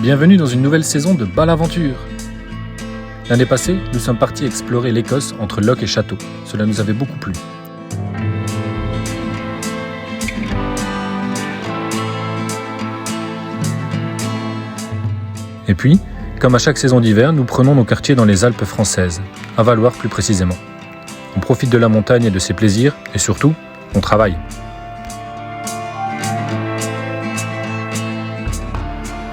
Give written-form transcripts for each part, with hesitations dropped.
Bienvenue dans une nouvelle saison de Balaventure. L'année passée, nous sommes partis explorer l'Écosse entre loch et château. Cela nous avait beaucoup plu. Et puis, comme à chaque saison d'hiver, nous prenons nos quartiers dans les Alpes françaises, à Valloire plus précisément. On profite de la montagne et de ses plaisirs, et surtout, on travaille.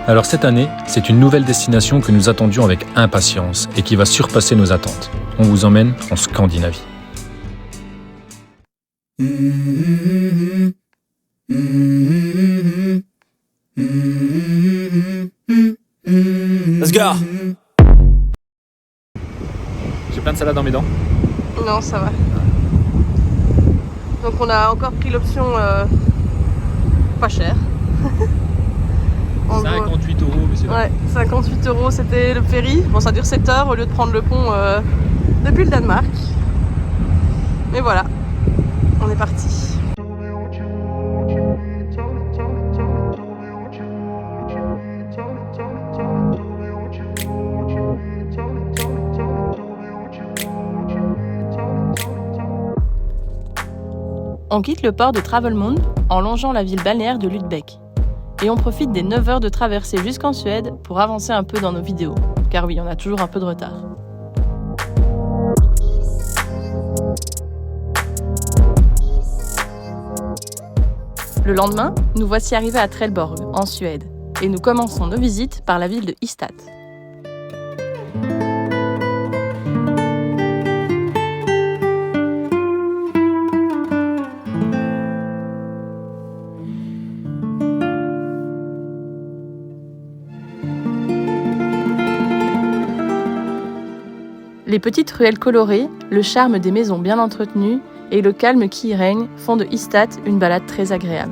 Alors cette année, c'est une nouvelle destination que nous attendions avec impatience et qui va surpasser nos attentes. On vous emmène en Scandinavie. Let's go. J'ai plein de salade dans mes dents. Non, ça va. Donc on a encore pris l'option pas chère. 58 €, mais c'est ouais, 58 €, c'était le ferry. Bon, ça dure 7 heures au lieu de prendre le pont depuis le Danemark. Mais voilà, on est parti. On quitte le port de Travemünde en longeant la ville balnéaire de Lübeck. Et on profite des 9 heures de traversée jusqu'en Suède pour avancer un peu dans nos vidéos. Car oui, on a toujours un peu de retard. Le lendemain, nous voici arrivés à Trelleborg, en Suède. Et nous commençons nos visites par la ville de Ystad. Les petites ruelles colorées, le charme des maisons bien entretenues et le calme qui y règne font de Ystad une balade très agréable.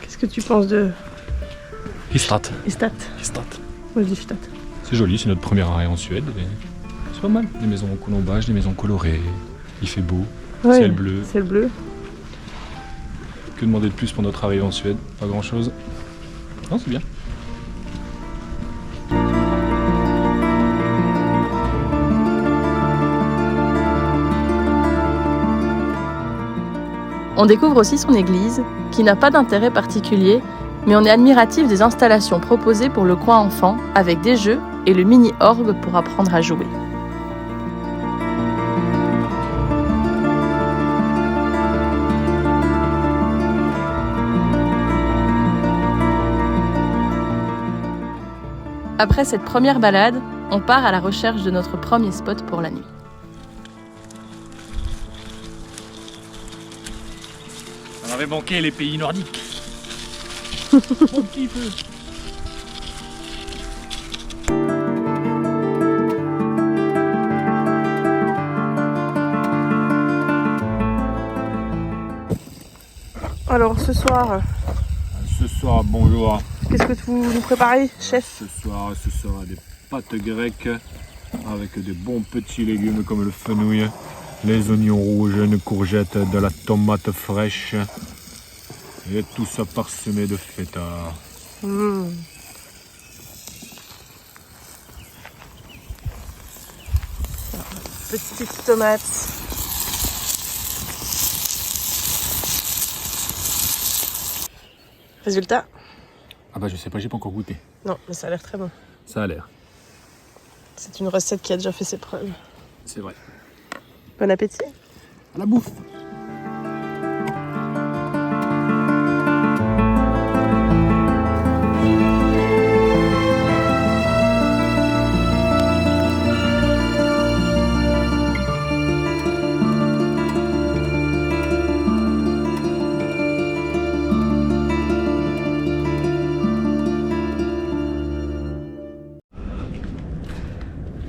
Qu'est-ce que tu penses de Ystad. Ystad? Moi je dis Ystad. C'est joli, c'est notre premier arrêt en Suède. C'est pas mal. Des maisons au colombage, des maisons colorées. Il fait beau. Ouais, Ciel bleu. Ciel bleu. Que demander de plus pour notre arrivée en Suède? Pas grand chose. Non, c'est bien. On découvre aussi son église, qui n'a pas d'intérêt particulier, mais on est admiratif des installations proposées pour le coin enfant, avec des jeux et le mini-orgue pour apprendre à jouer. Après cette première balade, on part à la recherche de notre premier spot pour la nuit. On avait manqué les pays nordiques. Alors ce soir, Bonjour. qu'est-ce que vous nous préparez, chef? Ce soir, ce sera des pâtes grecques avec des bons petits légumes comme le fenouil, les oignons rouges, une courgette, de la tomate fraîche et tout ça parsemé de feta. Petites tomates. Résultat? Ah bah je sais pas, j'ai pas encore goûté. Non, mais ça a l'air très bon. Ça a l'air. C'est une recette qui a déjà fait ses preuves. C'est vrai. Bon appétit. À la bouffe.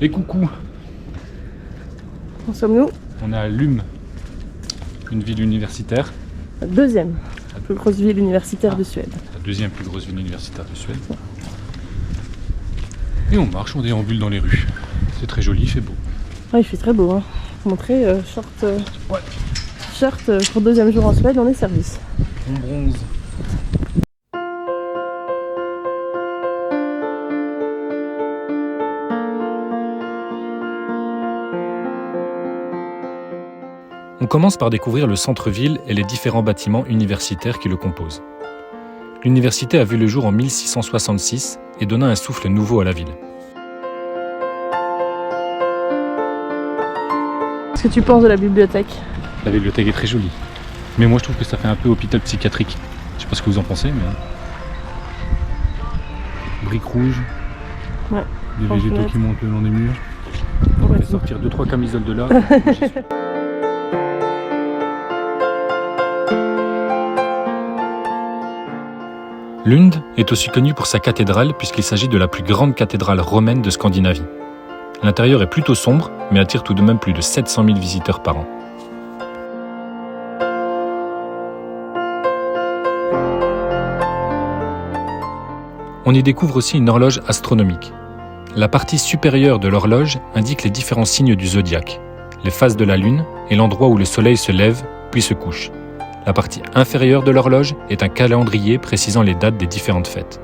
Et coucou. Où sommes-nous? On est à Lum, une ville universitaire. La deuxième plus grosse ville universitaire de Suède. La deuxième plus grosse ville universitaire de Suède. Et on marche, on déambule dans les rues. C'est très joli, il fait beau. Ouais, il fait très beau. Hein. Faut montrer short. Ouais. t-shirt pour deuxième jour en Suède, on est service. On bronze. On commence par découvrir le centre-ville et les différents bâtiments universitaires qui le composent. L'université a vu le jour en 1666 et donna un souffle nouveau à la ville. Qu'est-ce que tu penses de la bibliothèque? La bibliothèque est très jolie. Mais moi je trouve que ça fait un peu hôpital psychiatrique. Je sais pas ce que vous en pensez, mais... Briques rouges, Ouais, des en végétaux fenêtre. qui montent le long des murs. On Ouais, fait sortir 2-3 camisoles de là. J'y suis. Lund est aussi connu pour sa cathédrale puisqu'il s'agit de la plus grande cathédrale romaine de Scandinavie. L'intérieur est plutôt sombre, mais attire tout de même plus de 700 000 visiteurs par an. On y découvre aussi une horloge astronomique. La partie supérieure de l'horloge indique les différents signes du zodiaque, les phases de la Lune et l'endroit où le Soleil se lève puis se couche. La partie inférieure de l'horloge est un calendrier précisant les dates des différentes fêtes.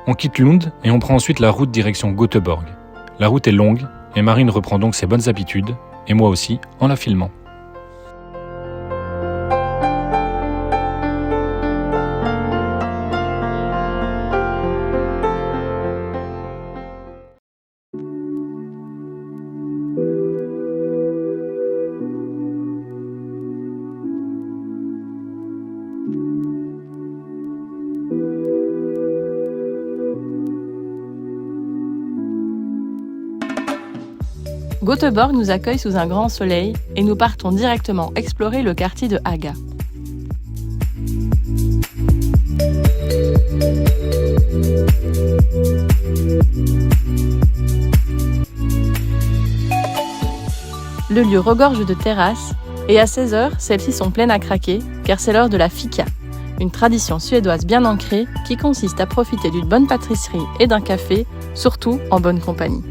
On quitte Lund et on prend ensuite la route direction Göteborg. La route est longue et Marine reprend donc ses bonnes habitudes, et moi aussi, en la filmant. Göteborg nous accueille sous un grand soleil et nous partons directement explorer le quartier de Haga. Le lieu regorge de terrasses et à 16h, celles-ci sont pleines à craquer car c'est l'heure de la fika, une tradition suédoise bien ancrée qui consiste à profiter d'une bonne pâtisserie et d'un café, surtout en bonne compagnie.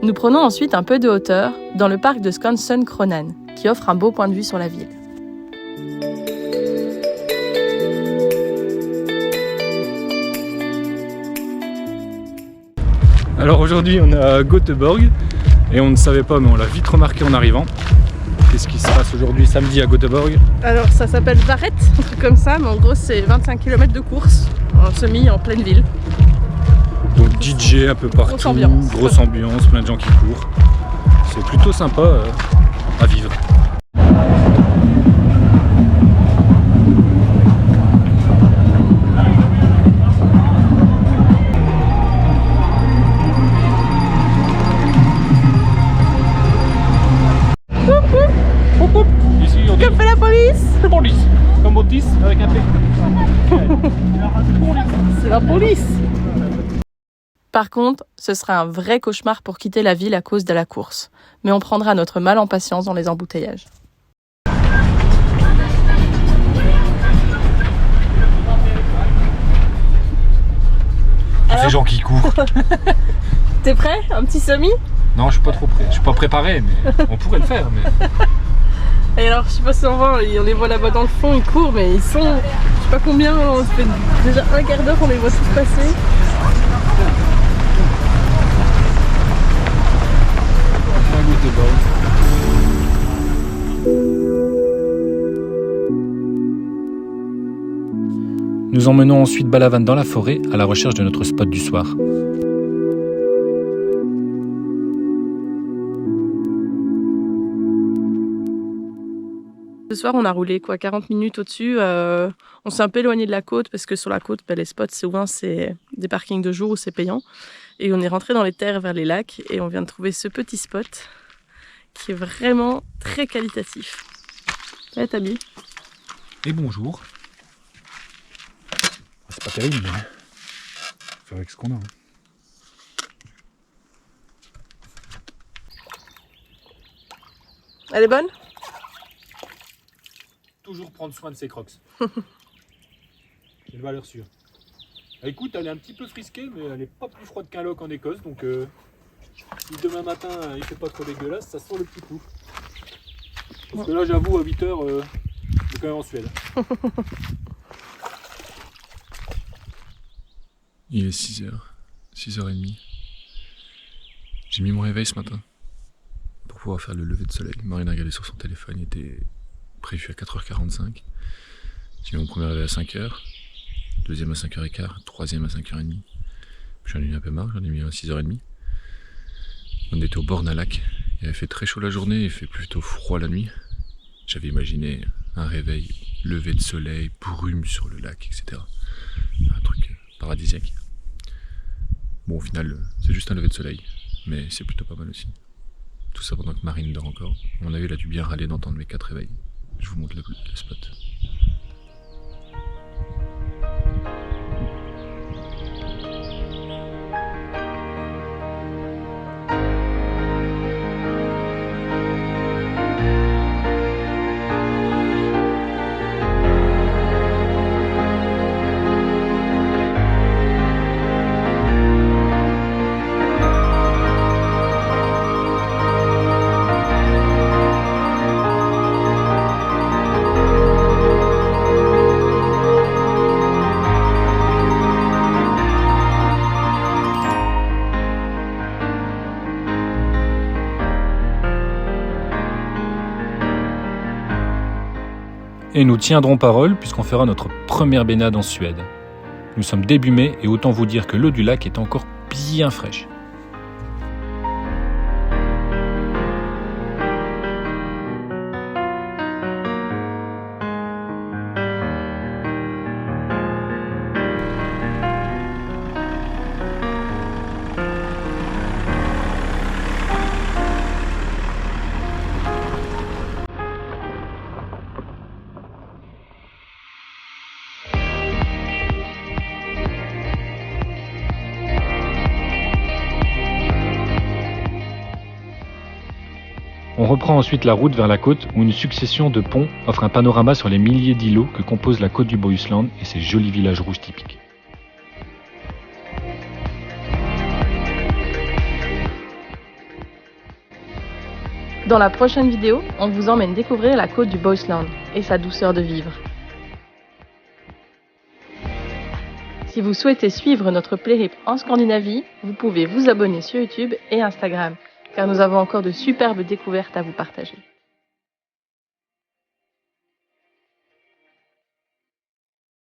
Nous prenons ensuite un peu de hauteur dans le parc de Skansen-Kronan, qui offre un beau point de vue sur la ville. Alors aujourd'hui on est à Göteborg et on ne savait pas mais on l'a vite remarqué en arrivant. Qu'est-ce qui se passe aujourd'hui samedi à Göteborg? Alors ça s'appelle Varett, un truc comme ça, mais en gros c'est 25 km de course, en semi, en pleine ville. Donc DJ un peu partout, grosse ambiance, plein de gens qui courent. C'est plutôt sympa à vivre. Ici on dit Que fait la police? police, comme Otis avec un P. C'est la police! Par contre, ce sera un vrai cauchemar pour quitter la ville à cause de la course. Mais on prendra notre mal en patience dans les embouteillages. Ces gens qui courent. T'es prêt? Un petit semi? Non, je suis pas trop prêt. Je suis pas préparé, mais on pourrait le faire. Mais... Et alors, je sais pas si on voit, on les voit là-bas dans le fond, ils courent, mais ils sont, je sais pas combien, on se fait déjà un quart d'heure qu'on les voit tous passer. Nous emmenons ensuite Balavan dans la forêt à la recherche de notre spot du soir. Ce soir, on a roulé 40 minutes au-dessus. On s'est un peu éloigné de la côte parce que sur la côte, les spots, souvent, c'est des parkings de jour où c'est payant. Et on est rentré dans les terres vers les lacs et on vient de trouver ce petit spot qui est vraiment très qualitatif. Ouais, Tabi. Et bonjour. C'est pas terrible, mais faire avec ce qu'on a. Hein. Elle est bonne? Toujours prendre soin de ses crocs. C'est une valeur sûre. Écoute, elle est un petit peu frisquée, mais elle n'est pas plus froide qu'un loch en Écosse, donc si demain matin il fait pas trop dégueulasse, ça sent le petit coup. Parce que là, j'avoue, à 8h, je suis quand même en Suède. Il est 6h, 6h30. J'ai mis mon réveil ce matin pour pouvoir faire le lever de soleil. Marine a regardé sur son téléphone, il était prévu à 4h45. J'ai mis mon premier réveil à 5h, deuxième à 5h15, troisième à 5h30. Puis j'en ai mis un peu marre, j'en ai mis à 6h30. On était au bord d'un lac, il avait fait très chaud la journée, il fait plutôt froid la nuit. J'avais imaginé un réveil, lever de soleil, brume sur le lac, etc. Un truc paradisiaque. Bon, au final, c'est juste un lever de soleil, mais c'est plutôt pas mal aussi. Tout ça pendant que Marine dort encore. À mon avis, elle a dû bien râler d'entendre mes 4 réveils. Je vous montre le spot. Et nous tiendrons parole puisqu'on fera notre première baignade en Suède. Nous sommes début mai et autant vous dire que l'eau du lac est encore bien fraîche. On reprend ensuite la route vers la côte où une succession de ponts offre un panorama sur les milliers d'îlots que compose la côte du Bohuslän et ses jolis villages rouges typiques. Dans la prochaine vidéo, on vous emmène découvrir la côte du Bohuslän et sa douceur de vivre. Si vous souhaitez suivre notre périple en Scandinavie, vous pouvez vous abonner sur YouTube et Instagram, car nous avons encore de superbes découvertes à vous partager.